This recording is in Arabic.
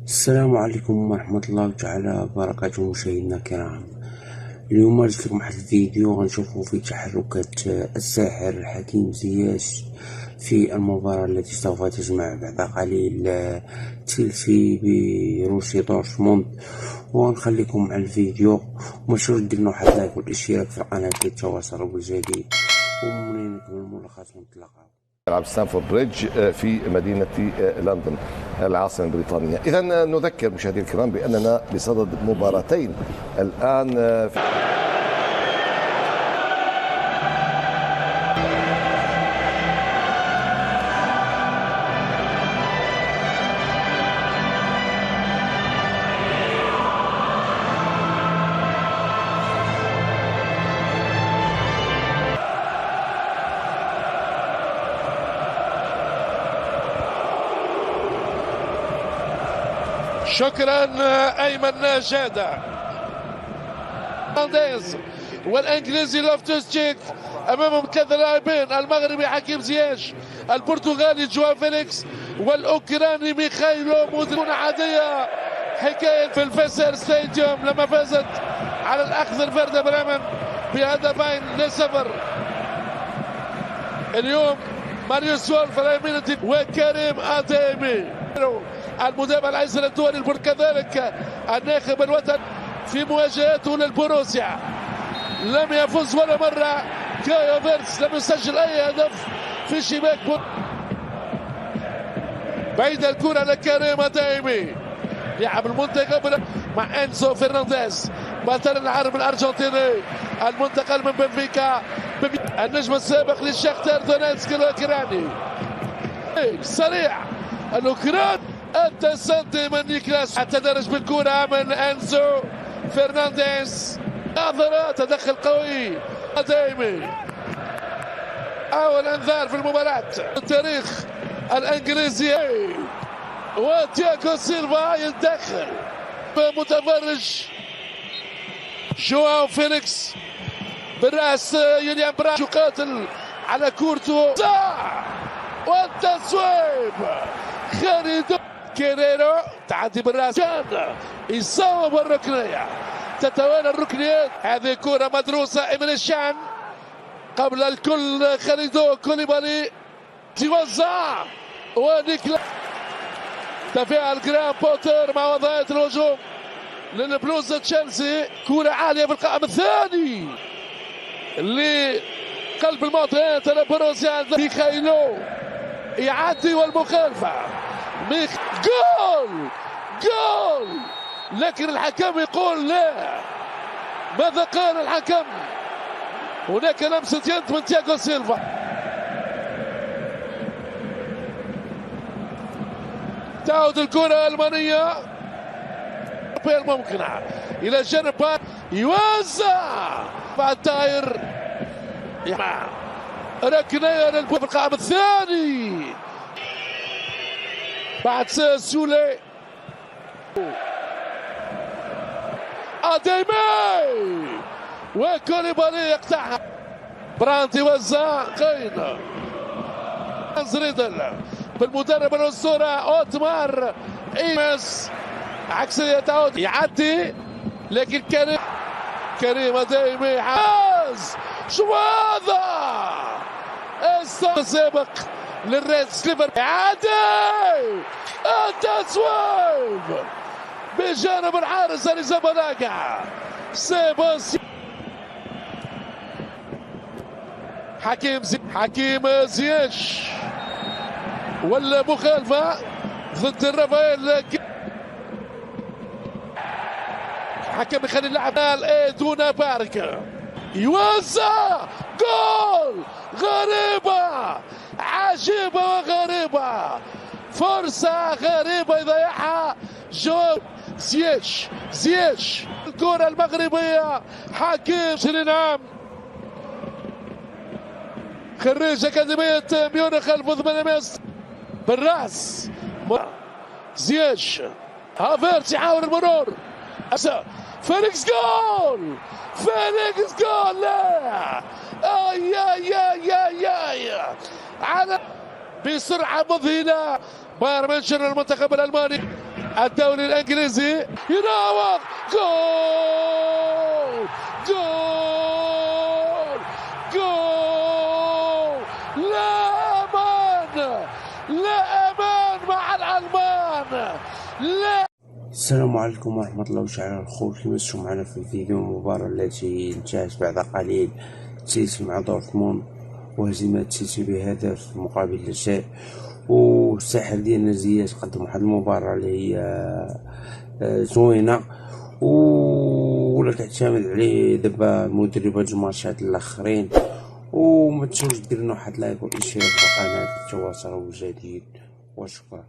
السلام عليكم ورحمة الله تعالى وبركاته مشاهدينا الكرام. اليوم جبت لكم واحد الفيديو غنشوفوا فيه تحركات الساحر حكيم زياش في المباراة التي سوف تجمع بعد قليل تشيلسي بروسيا دورتموند، ونخليكم مع الفيديو ومشروع ديرنا واحد لايك والاشتراك في القناة للتواصل بالجديد، ومنينكم الملخص ونتلاقاو. يلعب ستانفورد بريدج في مدينة لندن العاصمة البريطانية. إذا نذكر مشاهدينا الكرام بأننا بصدد مباراتين الآن في شكرا ايمن جاده. والانجليزي لوفتوس تشيك امامهم ثلاثه لاعبين، المغربي حكيم زياش، البرتغالي جواو فيليكس، والاوكراني ميخايلو مودريتش. عاديه حكايه في الفيسر ستاديوم لما فازت على الاخضر فيردا بريمن ب2-0. اليوم ماريوس وولف على يمين وكريم اديمي المدافع الايسر الدولي كذلك الناخب الوطني في مواجهاته للبروسيا. لم يفز ولا مره كايو فيرتس، لم يسجل اي هدف في شباك. بعيد الكره لكريم اديمي لاعب المنتخب مع انسو فرنانديز بطل العرب الارجنتيني المنتقل من بنفيكا، النجم السابق للشختار دونيتسك الاوكراني. سريع الاوكراني التسدي من نيكلاس، التدرج بالكرة من انسو فرنانديز، ناظرة تدخل قوي اديمي. اول انذار في المباراة التاريخ الانجليزي، وتياغو سيلفا يتدخل. متفرج جواو فيليكس بالراس، يليان براش يقاتل على كورتو، والتصويب خالد كيريرو تعدي بالراس، كان يصوب الركنيه. تتوالى الركنيات، هذه كرة مدروسة من الشان قبل الكل. خالدو كوليبالي توزع ونيكلا تفاعل جرام بوتر مع وضعية الهجوم للبلوز تشيلسي. كرة عالية في القائم الثاني لقلب المنطقة لبروسيا. ميخايلو يعدي والمخالفة جول جول، لكن الحكم يقول لا. ماذا قال الحكم؟ هناك لمسة يد من تياغو سيلفا. تعود الكرة الألمانية الممكنة إلى جانب يوزع بعد تاير ركنية في القائم الثاني بعد سولي. اديمي وكوليبالي يقطعها، براند يوزع قين زريدل بالمدرب الاسطوره اوتمار ايمس. عكسيه تعود يعدي، لكن كريم اديمي حاز. شو هذا السابق للريد سليفر، عادي التصويب بجانب الحارس لزبلاقة سيباستيان. حكيم زياش والمخالفة ضد الرافائيل. حكم يخلي اللاعب دون بارك يوزع. جول غريبة عجيبة وغريبة، فرصة غريبة يضيعها جول زياش. الكرة المغربية حكيم سلينام خريج أكاديمية ميونخ 1800 بالراس. زياش هافيرتس يحاول المرور، فيليكس جول لا اي على بسرعة مذهلة بايرن ميونخ المنتخب الألماني الدوري الانجليزي يراوغ جول جول جول. لا امان، لا امان مع الالمان. لا. السلام عليكم ورحمة الله تعالى الخير. كما شفتم معنا في الفيديو المباراة التي انتهت بعد قليل تشيلسي مع دورتموند وهزيمة تشيلسي بهدف مقابل لا شيء، والساحر ديالنا زياش قدم واحد المباراة اللي هي زوينة ولا تعتمد عليه دابا المدربات الماتشات الاخرين. وما تنسوش ديروا لنا واحد لايك والاشتراك في القناة للتواصل الجديد، وشكرا.